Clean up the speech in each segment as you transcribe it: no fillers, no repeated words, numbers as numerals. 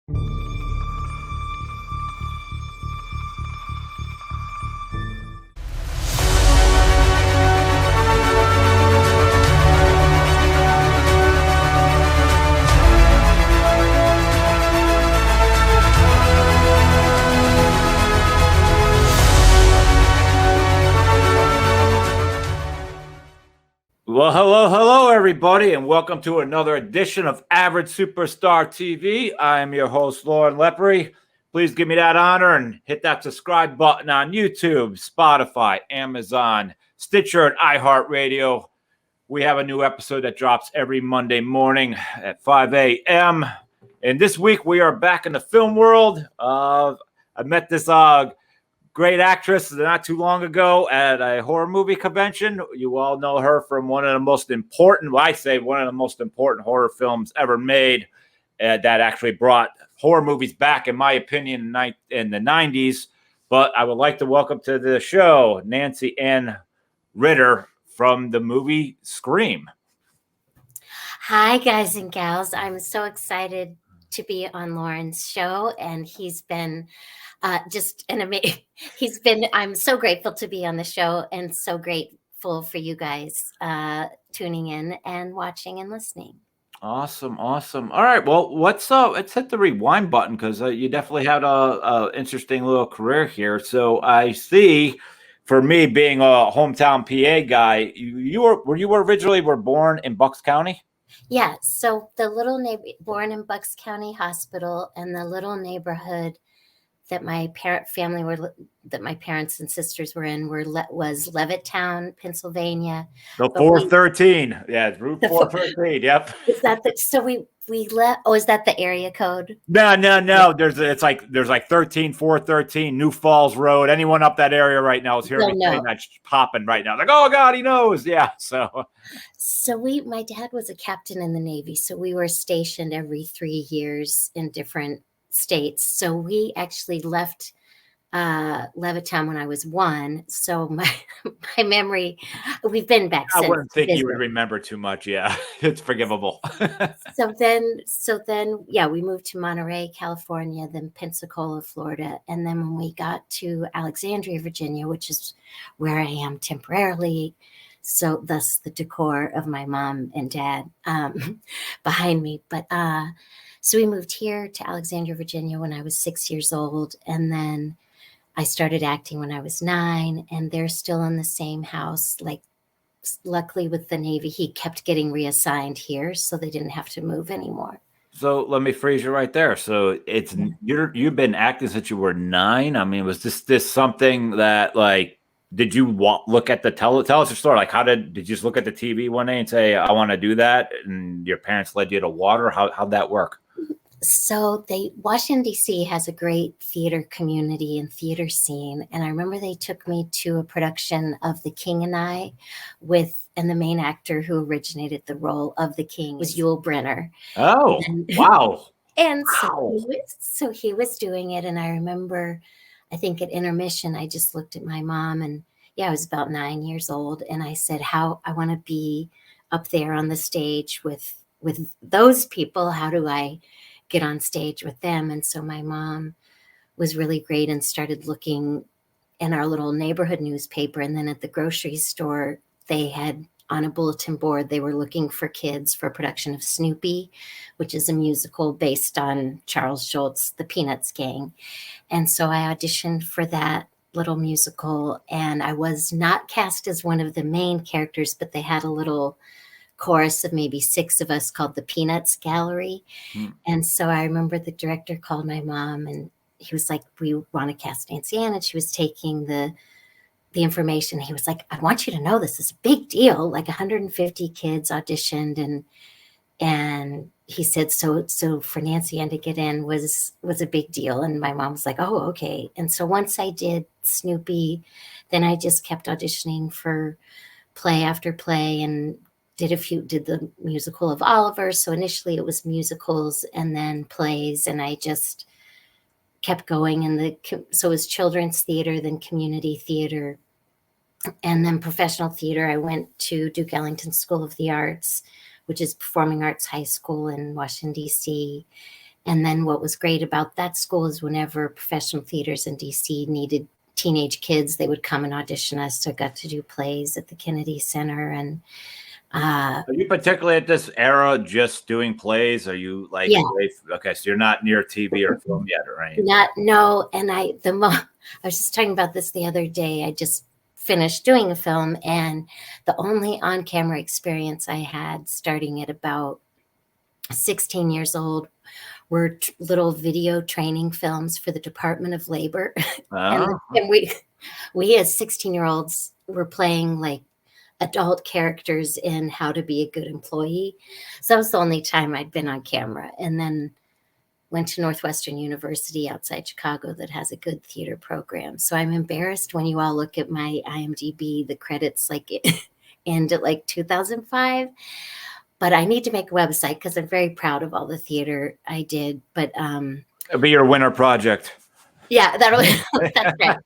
Well, hello, everybody, and welcome to another edition of Average Superstar TV. I am your host, Lauren Lepre. Please give me that honor and hit that subscribe button on YouTube, Spotify, Amazon, Stitcher, and iHeartRadio. We have a new episode that drops every Monday morning at 5 a.m. And this week, we are back in the film world. I met this great actress not too long ago at a horror movie convention. You all know her from one of the most important, horror films ever made that actually brought horror movies back, in my opinion, in the 90s. But I would like to welcome to the show Nancy Ann Ritter from the movie Scream. Hi, guys and gals. I'm so excited to be on Lauren's show, and he's been just an amazing. I'm so grateful to be on the show, and so grateful for you guys tuning in and watching and listening. Awesome. All right. Well, let's hit the rewind button, because you definitely had a interesting little career here. So I see, for me being a hometown PA guy, you were originally born in Bucks County. Yeah. So born in Bucks County Hospital, and the little neighborhood that my parents and sisters were in was Levittown, Pennsylvania. So 413, yeah, Route 413. Yep. Is that so? We left. Oh, is that the area code? No. There's 413 New Falls Road. Anyone up that area right now is hearing me saying that's popping right now. Like, oh God, he knows. Yeah. So my dad was a captain in the Navy, so we were stationed every 3 years in different states. So we actually left Levittown when I was 1. So my memory, we've been back since. I wouldn't think you would remember too much. Yeah, it's forgivable. So then, yeah, we moved to Monterey, California, then Pensacola, Florida. And then when we got to Alexandria, Virginia, which is where I am temporarily, so thus the decor of my mom and dad behind me. But so we moved here to Alexandria, Virginia when I was 6 years old. And then I started acting when I was 9, and they're still in the same house. Like, luckily with the Navy, he kept getting reassigned here, so they didn't have to move anymore. So let me freeze you right there. So you've been acting since you were 9. I mean, was this something that, like, did you look at tell us your story? Like, did you just look at the TV one day and say, I want to do that? And your parents led you to water? How'd that work? So Washington, D.C. has a great theater community and theater scene. And I remember they took me to a production of The King and I and the main actor who originated the role of the King was Yul Brynner. Oh, wow. And so he was doing it. And I remember, I think at intermission, I just looked at my mom, and I was about 9 years old. And I said, how I want to be up there on the stage with those people. How do I get on stage with them? And so my mom was really great and started looking in our little neighborhood newspaper. And then at the grocery store, they had on a bulletin board, they were looking for kids for a production of Snoopy, which is a musical based on Charles Schulz, the Peanuts gang. And so I auditioned for that little musical, and I was not cast as one of the main characters, but they had a little chorus of maybe 6 of us called the Peanuts Gallery. And so I remember the director called my mom, and he was like, we want to cast Nancy Ann. And she was taking the information. He was like, I want you to know this is a big deal. Like 150 kids auditioned, and he said, so for Nancy Ann to get in was a big deal. And my mom was like, oh, okay. And so once I did Snoopy, then I just kept auditioning for play after play, and did the musical of Oliver. So initially it was musicals and then plays, and I just kept going. So it was children's theater, then community theater, and then professional theater. I went to Duke Ellington School of the Arts, which is performing arts high school in Washington, D.C. And then what was great about that school is whenever professional theaters in DC needed teenage kids, they would come and audition us. So I got to do plays at the Kennedy Center. And Are you particularly at this era just doing plays? Are you like, yeah, okay, so you're not near TV or film yet, right? no. And I was just talking about this the other day. I just finished doing a film, and the only on-camera experience I had starting at about 16 years old were little video training films for the Department of Labor. and, Oh. and we as 16-year-olds were playing like adult characters in How to Be a Good Employee. So that was the only time I'd been on camera. And then went to Northwestern University outside Chicago that has a good theater program. So I'm embarrassed when you all look at my IMDb, the credits like end at like 2005. But I need to make a website because I'm very proud of all the theater I did. But It'll be your winter project. yeah, that's right.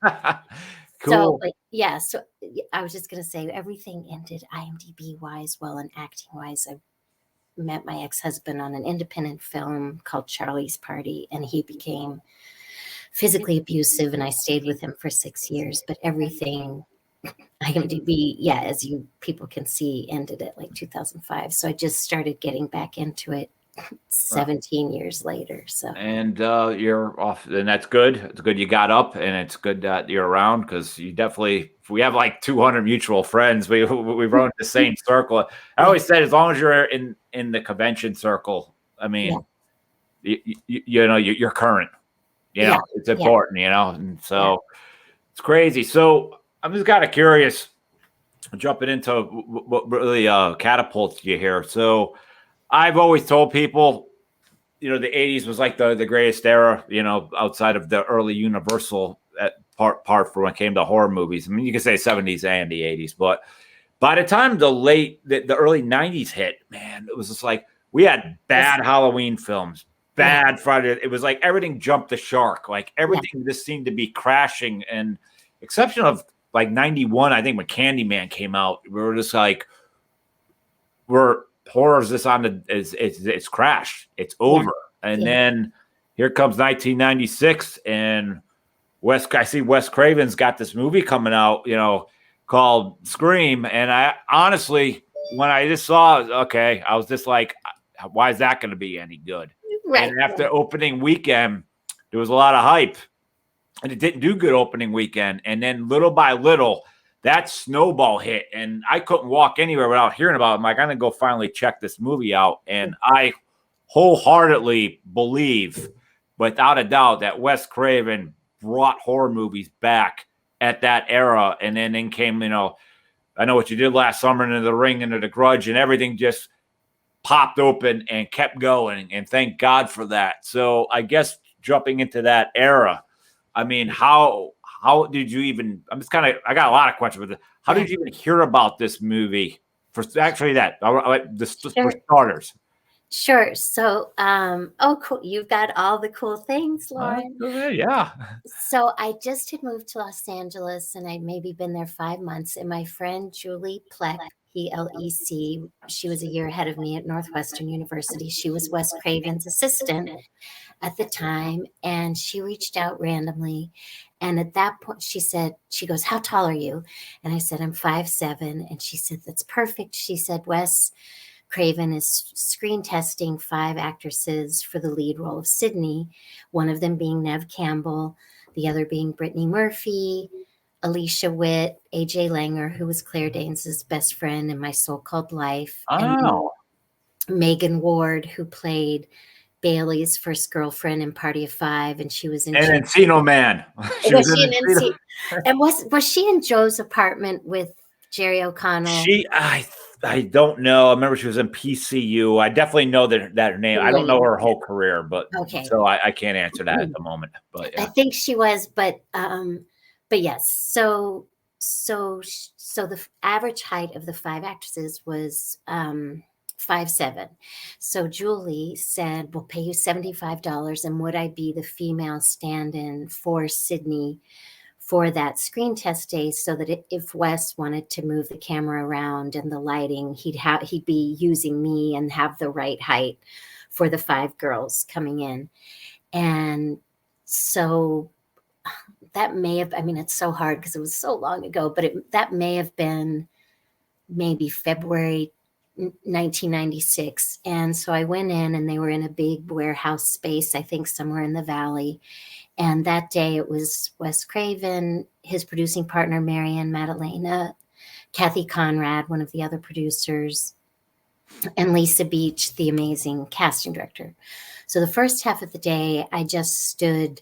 Cool. So like, yeah, so I was just gonna say everything ended IMDb wise, well, and acting wise. I met my ex-husband on an independent film called Charlie's Party, and he became physically abusive, and I stayed with him for 6 years. But everything IMDb, yeah, as you people can see, ended at like 2005. So I just started getting back into it 17 years later. So and you're off, and that's good. It's good you got up, and it's good that you're around, because you definitely, if we have like 200 mutual friends, we run the same circle. I always said, as long as you're in the convention circle, I mean, you know, you're current. You know, it's important. You know, and so it's crazy. So I'm just kind of curious, jumping into what really catapults you here. So I've always told people, you know, the 80s was like the greatest era, you know, outside of the early Universal part for when it came to horror movies. I mean, you can say 70s and the 80s, but by the time the early 90s hit, man, it was just like we had bad Halloween films, bad Friday. It was like everything jumped the shark. Like everything just seemed to be crashing, and exception of like 91, I think, when Candyman came out, we were just like, horror's this on the it's crashed, it's over. And then here comes 1996, and I see Wes Craven's got this movie coming out, you know, called Scream. And I honestly, when I just saw it, okay, I was just like, why is that going to be any good? Right. And after opening weekend, there was a lot of hype, and it didn't do good opening weekend. And then little by little, that snowball hit, and I couldn't walk anywhere without hearing about it. I'm like, I'm going to go finally check this movie out. And I wholeheartedly believe, without a doubt, that Wes Craven brought horror movies back at that era. And then in came, you know, I Know What You Did Last Summer, into The Ring, into The Grudge, and everything just popped open and kept going. And thank God for that. So I guess jumping into that era, I mean, how did you even, I got a lot of questions with it. How did you even hear about this movie? For starters. Sure. So, cool. You've got all the cool things, Lauren. Yeah. So I just had moved to Los Angeles, and I'd maybe been there 5 months. And my friend Julie Plec, Plec, she was a year ahead of me at Northwestern University. She was Wes Craven's assistant at the time, and she reached out randomly. And at that point, she goes, "How tall are you?" And I said, "I'm 5'7". And she said, "That's perfect." She said, "Wes Craven is screen testing 5 actresses for the lead role of Sydney, one of them being Neve Campbell, the other being Brittany Murphy, Alicia Witt, AJ Langer, who was Claire Danes' best friend in My So-Called Life, and Megan Ward, who played Bailey's first girlfriend in Party of Five, and she was in Encino Man. And was she in Joe's Apartment with Jerry O'Connell? I don't know. I remember she was in PCU. I definitely know that name. I don't know her whole career, but so I can't answer that at the moment. But yeah. I think she was, but yes. So the average height of the 5 actresses was 5'7". So Julie said, "We'll pay you $75, and would I be the female stand-in for Sydney for that screen test day, so that if Wes wanted to move the camera around and the lighting, he'd be using me and have the right height for the 5 girls coming in. And so that may have, I mean, it's so hard because it was so long ago, but that may have been maybe February 1996. And so I went in and they were in a big warehouse space, I think somewhere in the valley. And that day it was Wes Craven, his producing partner, Marianne Madalena, Kathy Conrad, one of the other producers, and Lisa Beach, the amazing casting director. So the first half of the day, I just stood,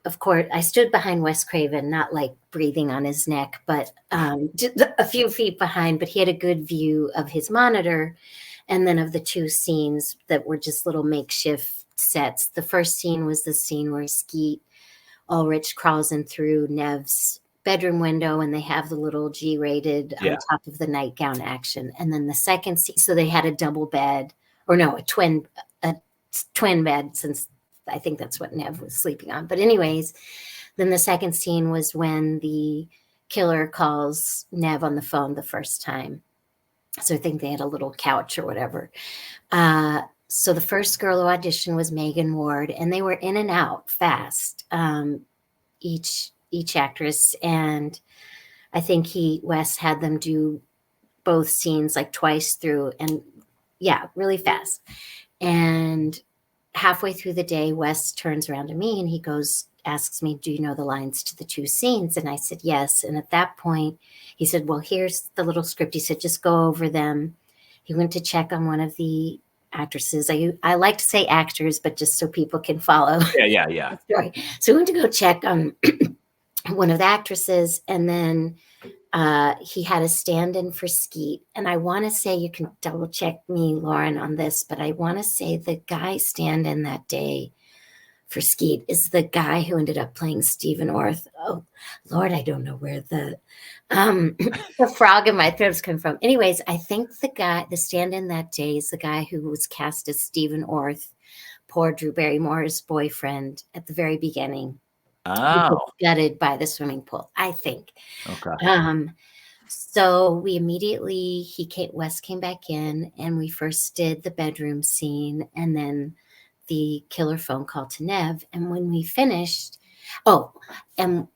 of course, I stood behind Wes Craven, not like breathing on his neck, but a few feet behind, but he had a good view of his monitor and then of the 2 scenes that were just little makeshift sets. The first scene was the scene where Skeet Ulrich crawls in through Nev's bedroom window and they have the little G-rated on top of the nightgown action. And then the second scene, so they had a double bed, or no, a twin bed, since I think that's what Nev was sleeping on. But anyways, then the second scene was when the killer calls Nev on the phone the first time. So I think they had a little couch or whatever. So the first girl who auditioned was Megan Ward, and they were in and out fast, each actress. And I think Wes had them do both scenes like twice through, and yeah, really fast. And halfway through the day, Wes turns around to me and he asks me, do you know the lines to the 2 scenes? And I said, yes. And at that point, he said, well, here's the little script. He said, just go over them. He went to check on one of the actresses. I like to say actors, but just so people can follow. Yeah. Story. So he went to go check on one of the actresses, and then he had a stand-in for Skeet. And I want to say, you can double check me, Lauren, on this, but I want to say the guy stand-in that day for Skeet is the guy who ended up playing Stephen Orth. Oh, Lord, I don't know where the frog in my throat's come from. Anyways, I think the stand-in that day is the guy who was cast as Stephen Orth, poor Drew Barrymore's boyfriend at the very beginning. Oh. Gutted by the swimming pool, I think. Okay. So we immediately, Wes came back in and we first did the bedroom scene and then the killer phone call to Nev. And when we finished, and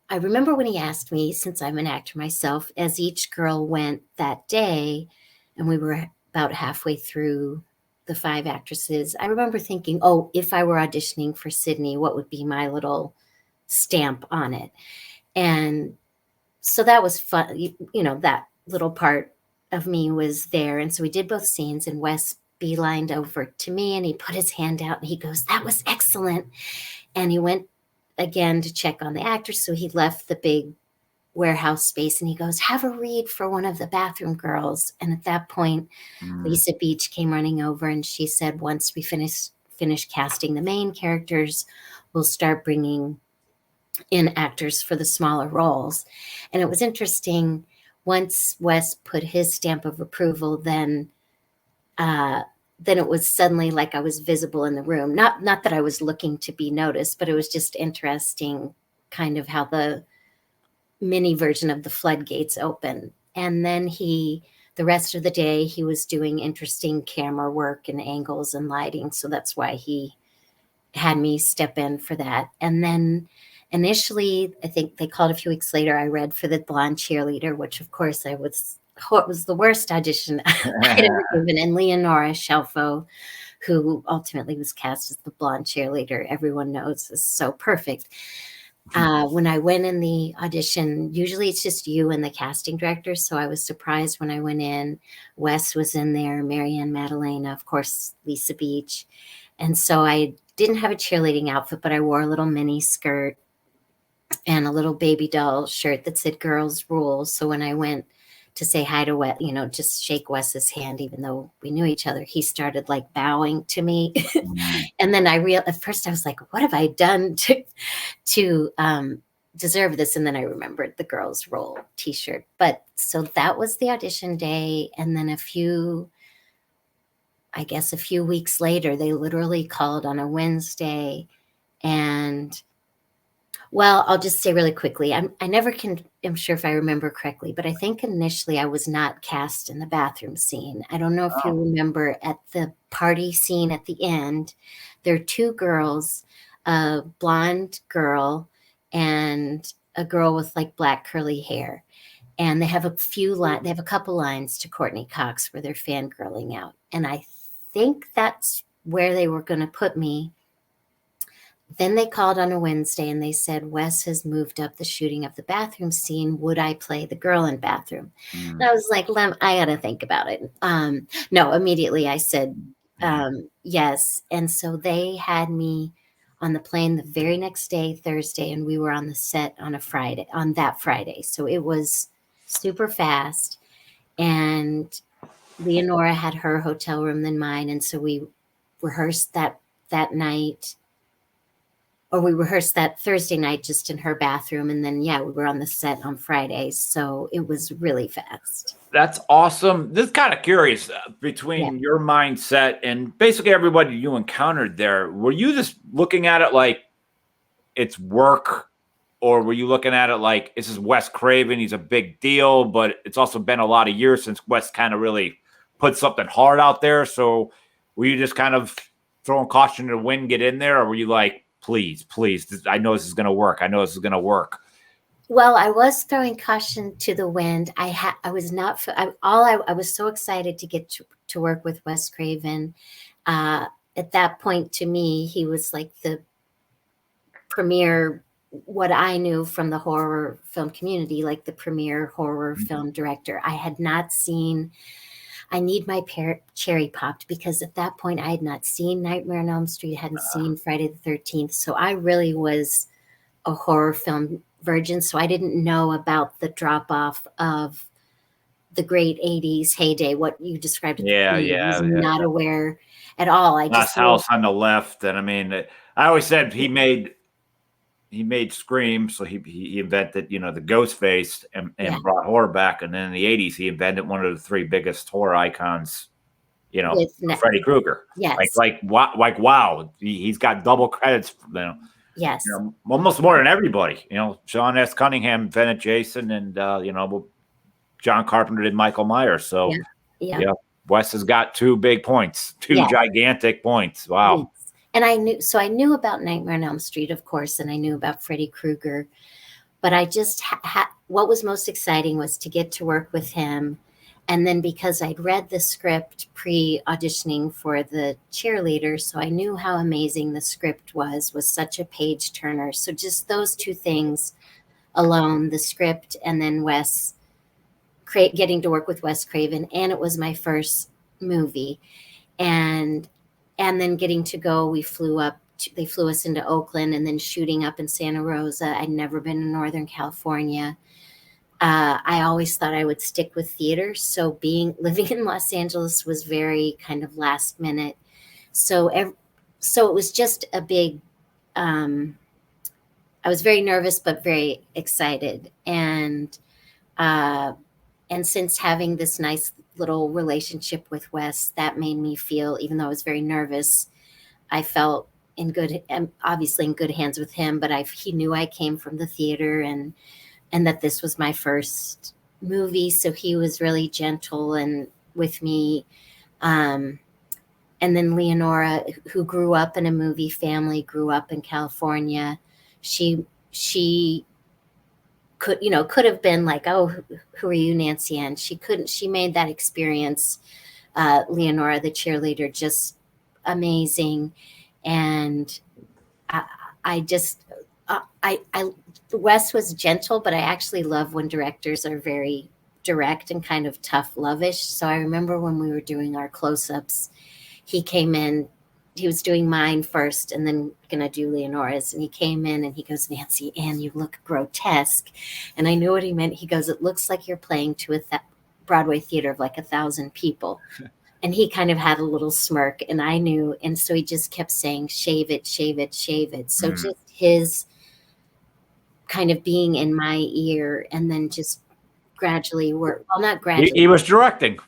I remember when he asked me, since I'm an actor myself, as each girl went that day, and we were about halfway through the 5 actresses, I remember thinking, if I were auditioning for Sydney, what would be my little stamp on it? And so that was fun. That little part of me was there. And so we did both scenes, and Wes beelined over to me and he put his hand out and he goes, that was excellent. And he went again to check on the actors. So he left the big warehouse space and he goes, have a read for one of the bathroom girls. And at that point, Lisa Beach came running over and she said, once we finish casting the main characters, we'll start bringing in actors for the smaller roles. And it was interesting. Once Wes put his stamp of approval, then it was suddenly like I was visible in the room. Not that I was looking to be noticed, but it was just interesting kind of how the mini version of the floodgates open. And then the rest of the day, he was doing interesting camera work and angles and lighting. So that's why he had me step in for that. And then initially, I think they called a few weeks later, I read for the blonde cheerleader, which of course it was the worst audition I'd ever given. And Leonora Shelfo, who ultimately was cast as the blonde cheerleader, everyone knows is so perfect. When I went in the audition, usually it's just you and the casting director. So I was surprised when I went in. Wes was in there, Marianne Madalena, of course, Lisa Beach. And so I didn't have a cheerleading outfit, but I wore a little mini skirt and a little baby doll shirt that said Girls Rules. So when I went to say hi to Wes, just shake Wes's hand, even though we knew each other, he started like bowing to me. And then at first I was like, what have I done to deserve this? And then I remembered the Girls Roll t-shirt. But so that was the audition day. And then a few weeks later, they literally called on a Wednesday and Well, I'll just say really quickly. I never am sure if I remember correctly, but I think initially I was not cast in the bathroom scene. I don't know if you Oh. remember at the party scene at the end, there are two girls, a blonde girl and a girl with like black curly hair. And they have they have a couple lines to Courtney Cox where they're fangirling out. And I think that's where they were going to put me. Then they called on a Wednesday and they said, Wes has moved up the shooting of the bathroom scene. Would I play the girl in bathroom? And I was like, Lem, I got to think about it. No, immediately I said yes. And so they had me on the plane the very next day, Thursday, and we were on the set on that Friday. So it was super fast. And Leonora had her hotel room than mine. And so we rehearsed that night. Or we rehearsed that Thursday night just in her bathroom. And then, yeah, we were on the set on Friday. So it was really fast. That's awesome. This is kind of curious between your mindset and basically everybody you encountered there. Were you just looking at it like it's work, or were you looking at it like this is Wes Craven? He's a big deal, but it's also been a lot of years since Wes kind of really put something hard out there. So were you just kind of throwing caution to the wind, get in there, or were you like, please, I know this is going to work. I know this is going to work. Well, I was throwing caution to the wind. I was so excited to get to work with Wes Craven. At that point, to me, he was like the premier, what I knew from the horror film community, like the premier horror film director. I had not seen I Need My Cherry Popped, because at that point I had not seen Nightmare on Elm Street, hadn't seen Friday the 13th. So I really was a horror film virgin. So I didn't know about the drop off of the great 80s heyday, what you described. I was not aware at all. I Last just House on the Left. And I mean, I always said he made Scream, so he invented, the ghost face and brought horror back. And then in the 80s, he invented one of the three biggest horror icons, Freddy Krueger. Yes. Like wow, he's got double credits, Yes. Almost more than everybody. Sean S. Cunningham invented Jason, and John Carpenter did Michael Myers. So Wes has got two big points, gigantic points. Wow. Yes. And I knew about Nightmare on Elm Street, of course, and I knew about Freddy Krueger, but I just what was most exciting was to get to work with him. And then because I'd read the script pre-auditioning for the cheerleader, so I knew how amazing the script was such a page turner. So just those two things alone, the script and then getting to work with Wes Craven, and it was my first movie. And then getting to go, they flew us into Oakland, and then shooting up in Santa Rosa. I'd never been in Northern California. I always thought I would stick with theater. So living in Los Angeles was very kind of last minute. So it was just a big, I was very nervous, but very excited. And since having this nice little relationship with Wes, that made me feel, even though I was very nervous, I felt obviously in good hands with him, but he knew I came from the theater and that this was my first movie. So he was really gentle and with me. And then Leonora, who grew up in a movie family, grew up in California. She could have been like, oh, who are you, Nancy Ann? She couldn't. She made that experience, Leonora, the cheerleader, just amazing. And Wes was gentle, but I actually love when directors are very direct and kind of tough lovish. So I remember when we were doing our close-ups, he came in. He was doing mine first and then going to do Leonora's. And he came in and he goes, Nancy Ann, you look grotesque. And I knew what he meant. He goes, it looks like you're playing to a Broadway theater of like 1,000 people. And he kind of had a little smirk, and I knew. And so he just kept saying, shave it, shave it, shave it. So just his kind of being in my ear, and then just gradually not gradually. He was directing.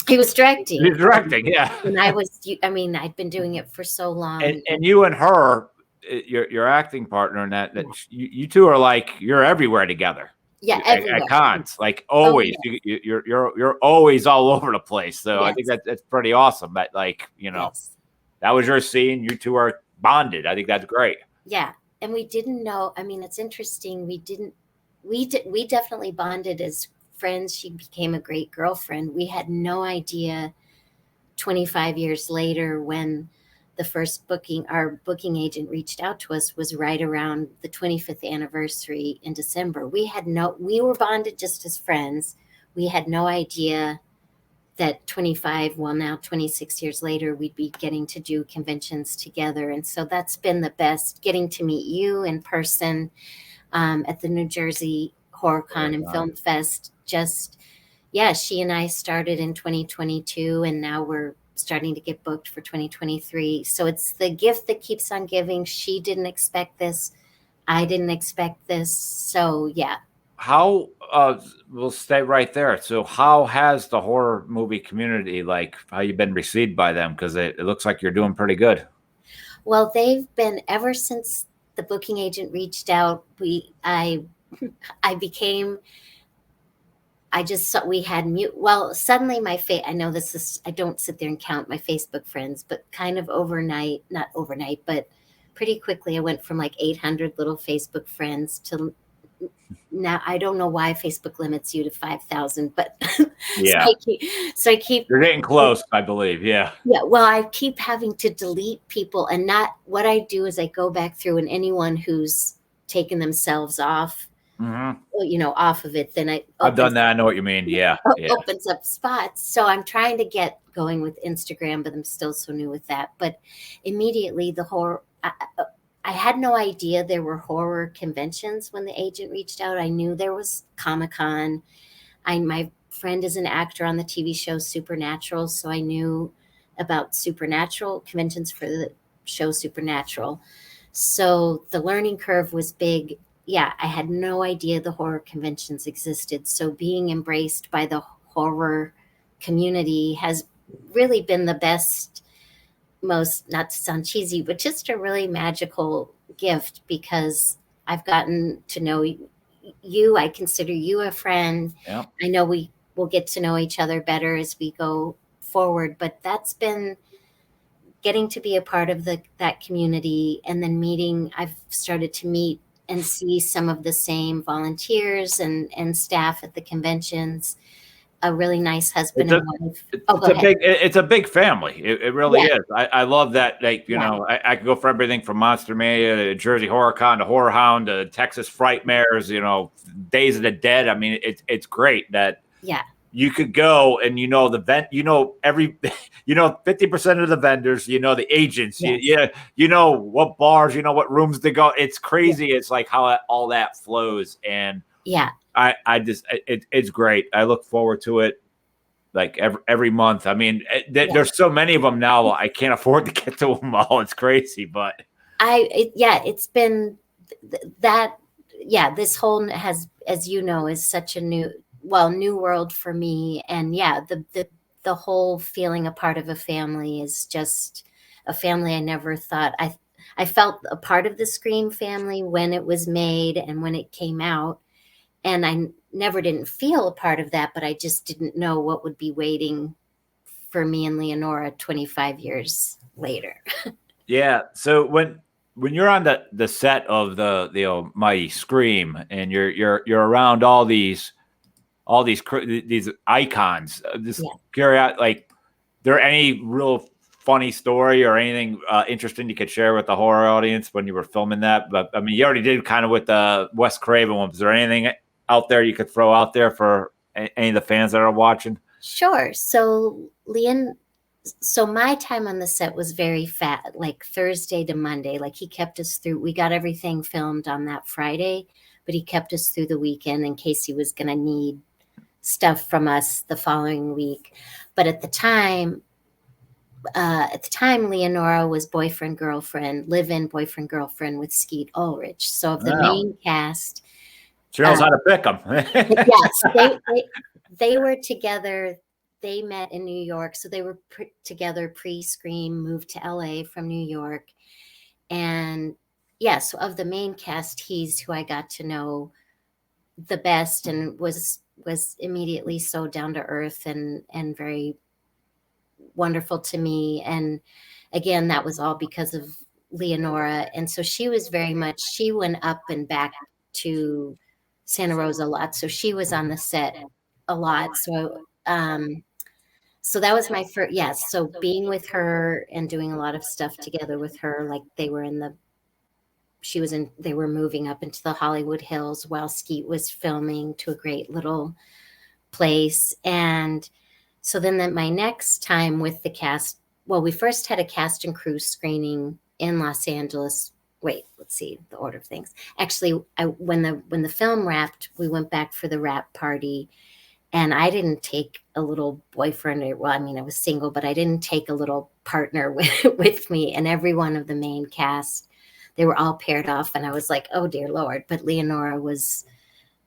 He was directing. He was directing, yeah. And I'd been doing it for so long. And you and her, your acting partner, and that Yeah. you two are like you're everywhere together. Yeah, At everywhere. cons, like Oh, always. yes. You're always all over the place. So I think Yes. that's pretty awesome. That like Yes. that was your scene. You two are bonded. I think that's great. Yeah. And we didn't know. I mean, it's interesting. We definitely bonded as friends. She became a great girlfriend. We had no idea 25 years later when the first our booking agent reached out to us was right around the 25th anniversary in December. We were bonded just as friends. We had no idea that 25, well, now 26 years later, we'd be getting to do conventions together. And so that's been the best, getting to meet you in person at the New Jersey HorrorCon and Film Fest. Just, yeah, she and I started in 2022, and now we're starting to get booked for 2023. So it's the gift that keeps on giving. She didn't expect this. I didn't expect this. So, yeah. How we'll stay right there. So how has the horror movie community, like how you been received by them? Because it looks like you're doing pretty good. Well, they've been, ever since the booking agent reached out, I became, I just saw we had mute. Well, suddenly I know this is, I don't sit there and count my Facebook friends, but kind of overnight, not overnight, but pretty quickly, I went from like 800 little Facebook friends to now. I don't know why Facebook limits you to 5,000, but Yeah, so I keep, you're getting close, I believe. Yeah. yeah, well, I keep having to delete people, and not, what I do is I go back through, and anyone who's taken themselves off, Mm-hmm. off of it, then I've done that. I know what you mean. Yeah. Yeah. opens up spots. So I'm trying to get going with Instagram, but I'm still so new with that. But immediately the horror, I had no idea there were horror conventions when the agent reached out. I knew there was Comic-Con. My friend is an actor on the TV show Supernatural, so I knew about Supernatural conventions for the show Supernatural. So the learning curve was big. Yeah, I had no idea the horror conventions existed. So being embraced by the horror community has really been the best, most, not to sound cheesy, but just a really magical gift, because I've gotten to know you. I consider you a friend. Yeah. I know we will get to know each other better as we go forward, but that's been getting to be a part of that community, and then I've started to meet and see some of the same volunteers and staff at the conventions. A really nice husband and wife. Oh, go ahead. It's a big family. It really Yeah. is. I love that. Like, I could go for everything from Monster Mania to Jersey Horror Con to Horror Hound to Texas Frightmares, Days of the Dead. I mean, it's great that you could go and the vent, 50% of the vendors, the agents, Yes. you know what bars, what rooms to go. It's crazy. Yeah. It's like how all that flows. And Yeah. it's great. I look forward to it like every month. I mean, there's so many of them now. I can't afford to get to them all. It's crazy, but it's been that. Yeah, this whole has, as you know, is such a new world for me. And the whole feeling a part of a family is just a family I never thought I felt a part of the Scream family when it was made and when it came out. And I never didn't feel a part of that, but I just didn't know what would be waiting for me and Leonora 25 years later. Yeah. So when you're on the set of the Mighty Scream and you're around all these icons, just curious, like, there any real funny story or anything interesting you could share with the horror audience when you were filming that? But I mean, you already did kind of with the Wes Craven one. Is there anything out there you could throw out there for any of the fans that are watching? Sure. So my time on the set was very like Thursday to Monday. Like, he kept us through. We got everything filmed on that Friday, but he kept us through the weekend in case he was going to need stuff from us the following week. But at the time, Leonora was live-in boyfriend girlfriend with Skeet Ulrich. So of the main cast, she knows how to pick them. Yes, they were together. They met in New York, so they were together pre-Scream. Moved to LA from New York, and yes, of the main cast, he's who I got to know the best and was immediately so down to earth and very wonderful to me. And again, that was all because of Leonora. And so she was very much, she went up and back to Santa Rosa a lot. So she was on the set a lot. So that was my first, yes. So being with her and doing a lot of stuff together with her, like they were moving up into the Hollywood Hills while Skeet was filming to a great little place. And so then my next time with the cast, well, we first had a cast and crew screening in Los Angeles. Wait, let's see the order of things. Actually, when the film wrapped, we went back for the wrap party, and I didn't take a little boyfriend. Well, I mean, I was single, but I didn't take a little partner with me. And every one of the main cast, they were all paired off, and I was like, oh dear Lord. But Leonora was,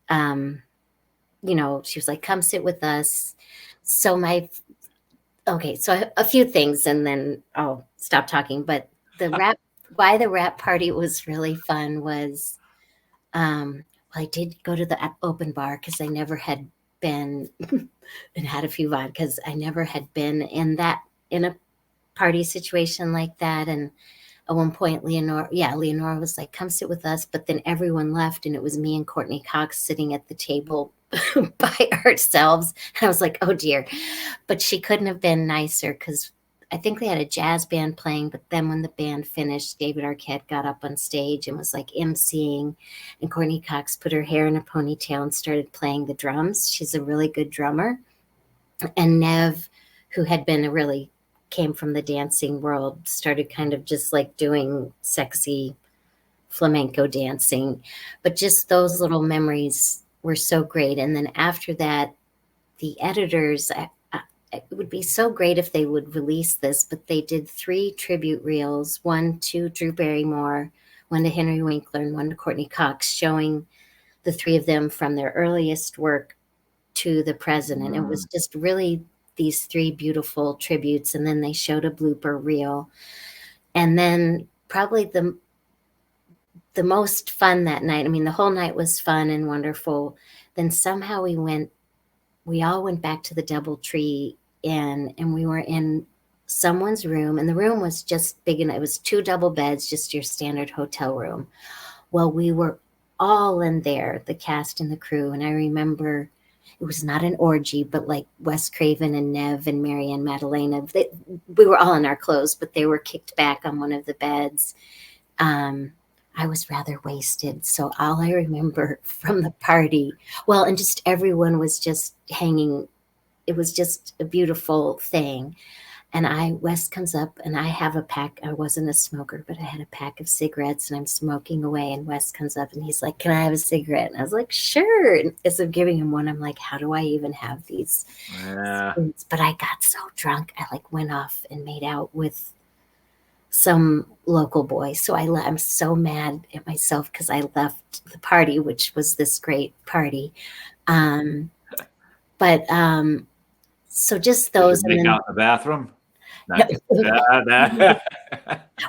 she was like, come sit with us. So so a few things, and then I'll stop talking. But why the rap party was really fun was, I did go to the open bar because I never had been and had a few vodkas. I never had been in a party situation like that. And at one point, Leonora was like, come sit with us. But then everyone left, and it was me and Courtney Cox sitting at the table by ourselves. And I was like, oh dear. But she couldn't have been nicer because I think they had a jazz band playing. But then when the band finished, David Arquette got up on stage and was like emceeing. And Courtney Cox put her hair in a ponytail and started playing the drums. She's a really good drummer. And Nev, who had been came from the dancing world, started kind of just like doing sexy flamenco dancing. But just those little memories were so great. And then after that, the editors, it would be so great if they would release this, but they did 3 tribute reels, one to Drew Barrymore, one to Henry Winkler, and one to Courtney Cox, showing the 3 of them from their earliest work to the present. And it was just really these 3 beautiful tributes. And then they showed a blooper reel. And then probably the most fun that night, I mean, the whole night was fun and wonderful. Then somehow we all went back to the DoubleTree Inn, and we were in someone's room, and the room was just big enough. It was 2 double beds, just your standard hotel room. Well, we were all in there, the cast and the crew. And I remember it was not an orgy, but like Wes Craven and Nev and Marianne Madalena, we were all in our clothes, but they were kicked back on one of the beds. I was rather wasted. So all I remember from the party, well, and just everyone was just hanging. It was just a beautiful thing. And Wes comes up, and I have a pack. I wasn't a smoker, but I had a pack of cigarettes, and I'm smoking away. And Wes comes up and he's like, can I have a cigarette? And I was like, sure. And as I'm giving him one, I'm like, how do I even have these? Yeah. But I got so drunk. I like went off and made out with some local boy. So I'm so mad at myself because I left the party, which was this great party. So just those. Did you make out in the bathroom?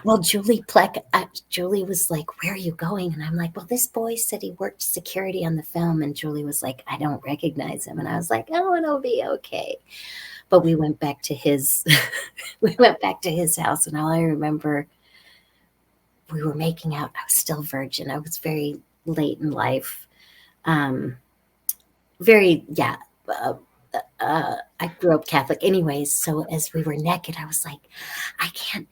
Well, Julie was like, where are you going? And I'm like, well, this boy said he worked security on the film. And Julie was like, I don't recognize him. And I was like, oh, it'll be okay. But we went back to his house. And all I remember, we were making out. I was still virgin. I was very late in life. I grew up Catholic anyways. So as we were naked, I was like, I can't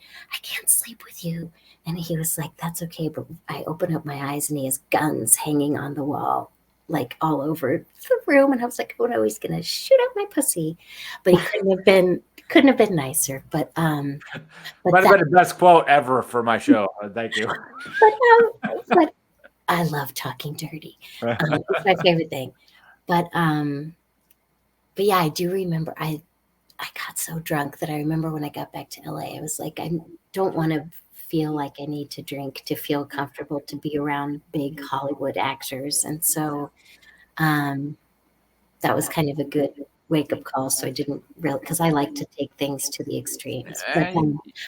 sleep with you. And he was like, that's okay. But I opened up my eyes, and he has guns hanging on the wall, like all over the room. And I was like, oh no, he's going to shoot out my pussy. But he couldn't have been nicer. But might have been the best quote ever for my show. Thank you. But I love talking dirty. It's my favorite thing. But yeah, I do remember I got so drunk that I remember when I got back to LA, I was like, I don't want to feel like I need to drink to feel comfortable to be around big Hollywood actors. And so that was kind of a good wake-up call, so I didn't really, because I like to take things to the extremes. Eh,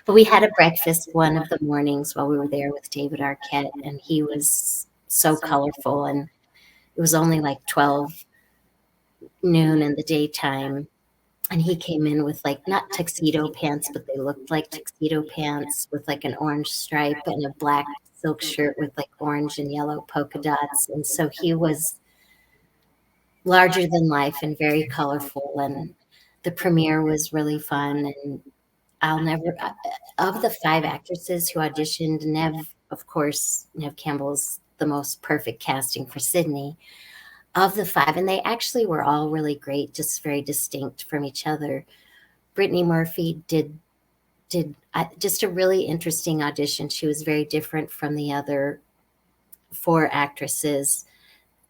But we had a breakfast one of the mornings while we were there with David Arquette, and he was so colorful, and it was only like 12 noon in the daytime. And he came in with like not tuxedo pants, but they looked like tuxedo pants with like an orange stripe and a black silk shirt with like orange and yellow polka dots. And so he was larger than life and very colorful. And the premiere was really fun. And I'll never, of the 5 actresses who auditioned, of course, Nev Campbell's the most perfect casting for Sydney. Of the 5, and they actually were all really great, just very distinct from each other. Brittany Murphy did just a really interesting audition. She was very different from the other 4 actresses.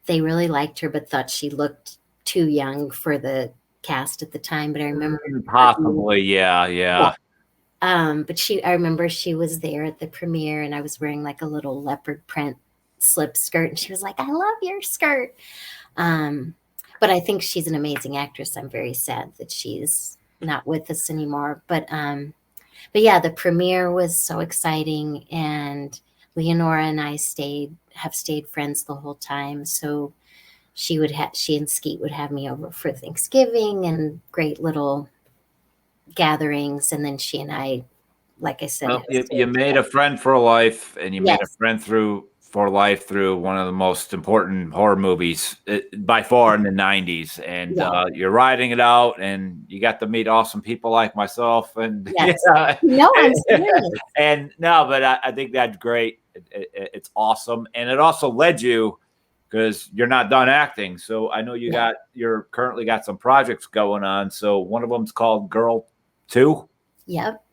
They really liked her, but thought she looked too young for the cast at the time. But I remember possibly, yeah. But I remember she was there at the premiere, and I was wearing like a little leopard print slip skirt, and she was like, "I love your skirt." But I think she's an amazing actress. I'm very sad that she's not with us anymore. But yeah, the premiere was so exciting, and Leonora and I have stayed friends the whole time. So she and Skeet would have me over for Thanksgiving and great little gatherings, and then she and I, like I said, Well, you made a friend for life, and you made a yes, friend for life through one of the most important horror movies by far in the 90s. And yeah, you're riding it out, and you got to meet awesome people like myself. And yes. yeah, No, I'm serious. and no, but I think that's great. It's awesome. And it also led you, because you're not done acting. So I know you're currently got some projects going on. So one of them's called Girl 2. Yep.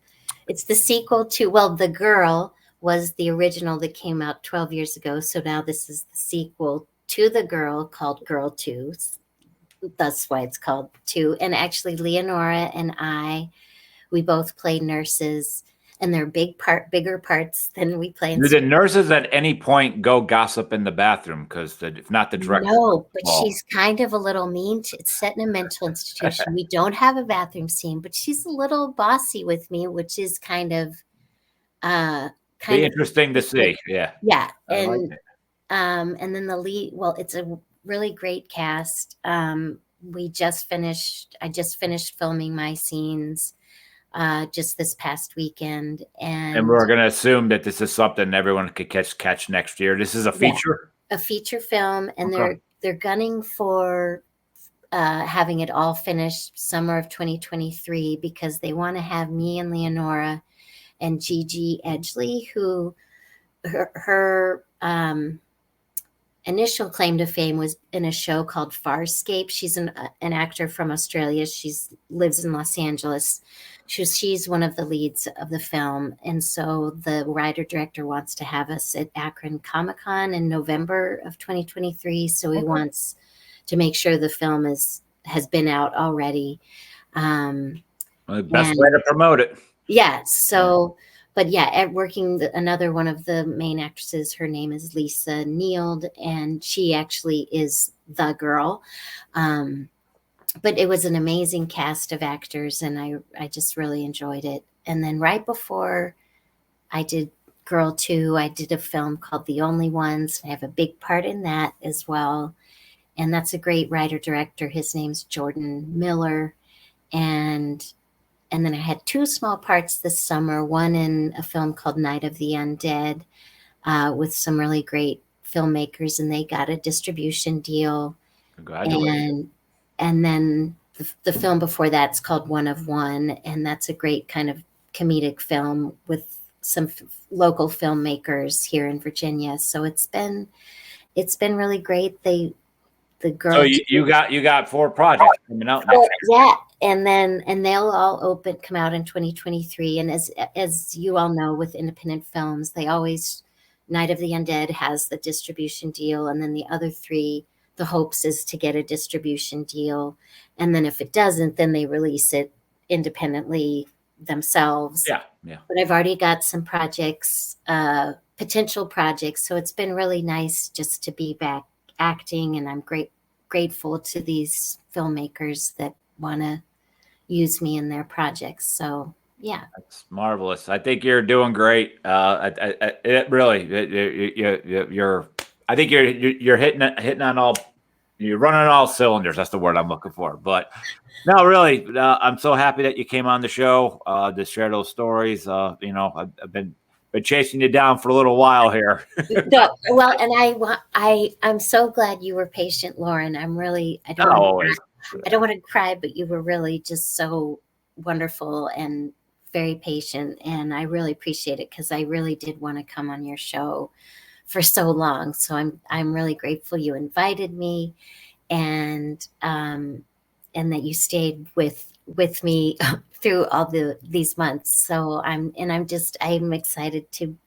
It's the sequel to, well, The Girl was the original that came out 12 years ago. So now this is the sequel to The Girl called Girl 2. That's why it's called 2. And actually, Leonora and we both play nurses, and they're bigger parts than we play in. Do the nurses at any point go gossip in the bathroom? Because if not, the director. No, but she's kind of a little mean. It's set in a mental institution. We don't have a bathroom scene, but she's a little bossy with me, which is kind of interesting to see. Yeah. Yeah. Like And then the lead, well, it's a really great cast. I just finished filming my scenes just this past weekend. And we're going to assume that this is something everyone could catch next year. This is a feature? A feature film, and they're gunning for having it all finished summer of 2023, because they want to have me and Leonora and Gigi Edgley, who her initial claim to fame was in a show called Farscape. She's an actor from Australia. Lives in Los Angeles. She's one of the leads of the film. And so the writer-director wants to have us at Akron Comic-Con in November of 2023. So he wants to make sure the film has been out already. Best way to promote it. Yeah. So, but yeah, another one of the main actresses, her name is Lisa Neild, and she actually is the girl. But it was an amazing cast of actors, and I just really enjoyed it. And then right before I did Girl 2, I did a film called The Only Ones. I have a big part in that as well. And that's a great writer-director. His name's Jordan Miller. And then I had 2 small parts this summer, one in a film called Night of the Undead with some really great filmmakers, and they got a distribution deal. Congratulations. And then the film before that's called One of One, and that's a great kind of comedic film with some local filmmakers here in Virginia. So it's been really great. The girl. So you got 4 projects coming out next year. Yeah, and they'll all come out in 2023. And as you all know, with independent films, they always, Night of the Undead has the distribution deal, and then the other 3, the hopes is to get a distribution deal, and then if it doesn't, then they release it independently themselves. Yeah. But I've already got some projects, potential projects, so it's been really nice just to be back acting, and I'm grateful to these filmmakers that want to use me in their projects. So yeah. That's marvelous. I think you're doing great. It really, you're. I think you're hitting on all. You're running on all cylinders. That's the word I'm looking for. But no, really, I'm so happy that you came on the show to share those stories. I've been chasing you down for a little while here. No, well, and I'm so glad you were patient, Lauren. I don't Not want always. I don't want to cry, but you were really just so wonderful and very patient, and I really appreciate it because I really did want to come on your show for so long. So I'm really grateful you invited me, and that you stayed with me through all these months. So I'm excited to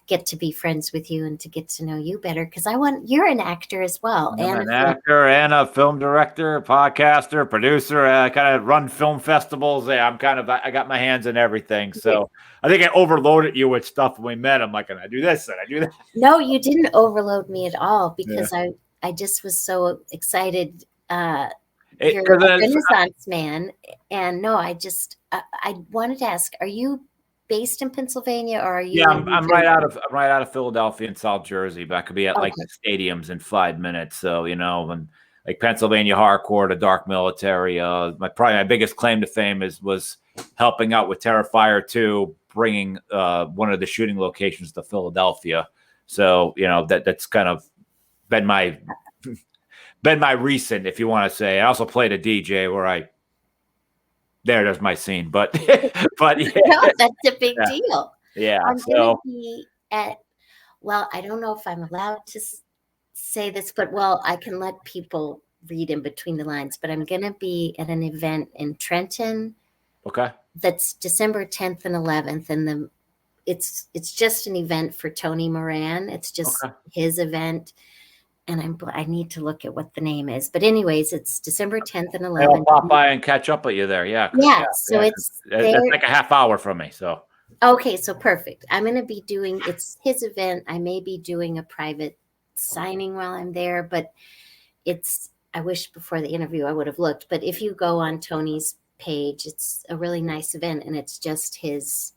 get to be friends with you and to get to know you better because you're an actor as well. I'm an actor and a film director, podcaster, producer. I kind of run film festivals. Yeah, I got my hands in everything. So I think I overloaded you with stuff when we met. I'm like, can I do this? And I do that. No, you didn't overload me at all because I just was so excited. You're a Renaissance man. And no, I wanted to ask, are you based in Pennsylvania or are you? Yeah, I'm right out of Philadelphia and South Jersey, but I could be at like the stadiums in 5 minutes. So, and like Pennsylvania hardcore, the dark military. My biggest claim to fame was helping out with Terrifier 2, bringing one of the shooting locations to Philadelphia. So, that's kind of been my recent, if you want to say. I also played a DJ where there's my scene, but yeah. No, that's a big deal. Yeah. I'm going to be I don't know if I'm allowed to say this, but I can let people read in between the lines, but I'm going to be at an event in Trenton. Okay. That's December 10th and 11th. And it's just an event for Tony Moran. It's just his event. And I need to look at what the name is. But anyways, it's December 10th and 11th. I'll pop by and catch up with you there. Yeah. So it's like a half hour from me. So. Okay. So perfect. I'm going to be it's his event. I may be doing a private signing while I'm there, but I wish before the interview I would have looked. But if you go on Tony's page, it's a really nice event and it's just his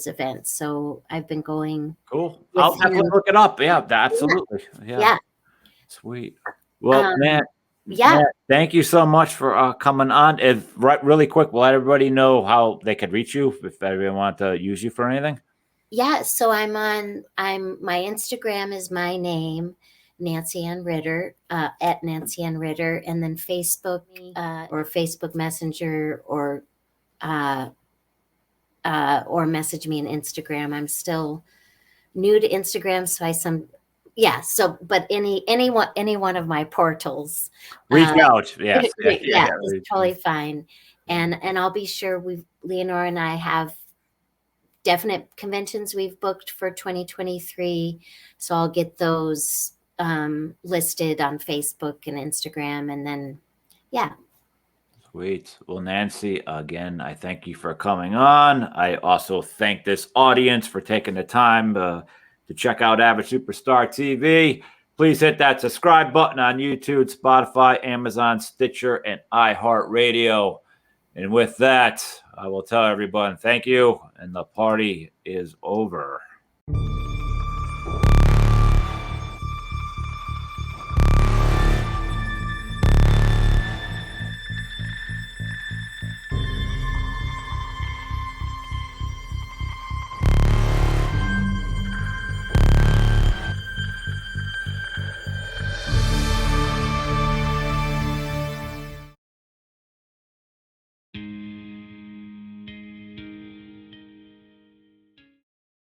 event. So I've been going. Cool. I'll definitely look it up. Yeah, absolutely. Yeah. Sweet. Well, Matt, thank you so much for coming on. Really quick, will let everybody know how they could reach you if everyone want to use you for anything? Yeah. So my Instagram is my name, Nancy Ann Ritter, at Nancy Ann Ritter, and then Facebook or Facebook Messenger or message me on Instagram. I'm still new to Instagram, so but any one of my portals, reach out. Yes. It's totally fine. And I'll be sure Leonora and I have definite conventions we've booked for 2023. So I'll get those listed on Facebook and Instagram, and then Sweet. Well, Nancy, again, I thank you for coming on. I also thank this audience for taking the time to check out Average Superstar TV. Please hit that subscribe button on YouTube, Spotify, Amazon, Stitcher, and iHeartRadio. And with that, I will tell everyone thank you, and the party is over.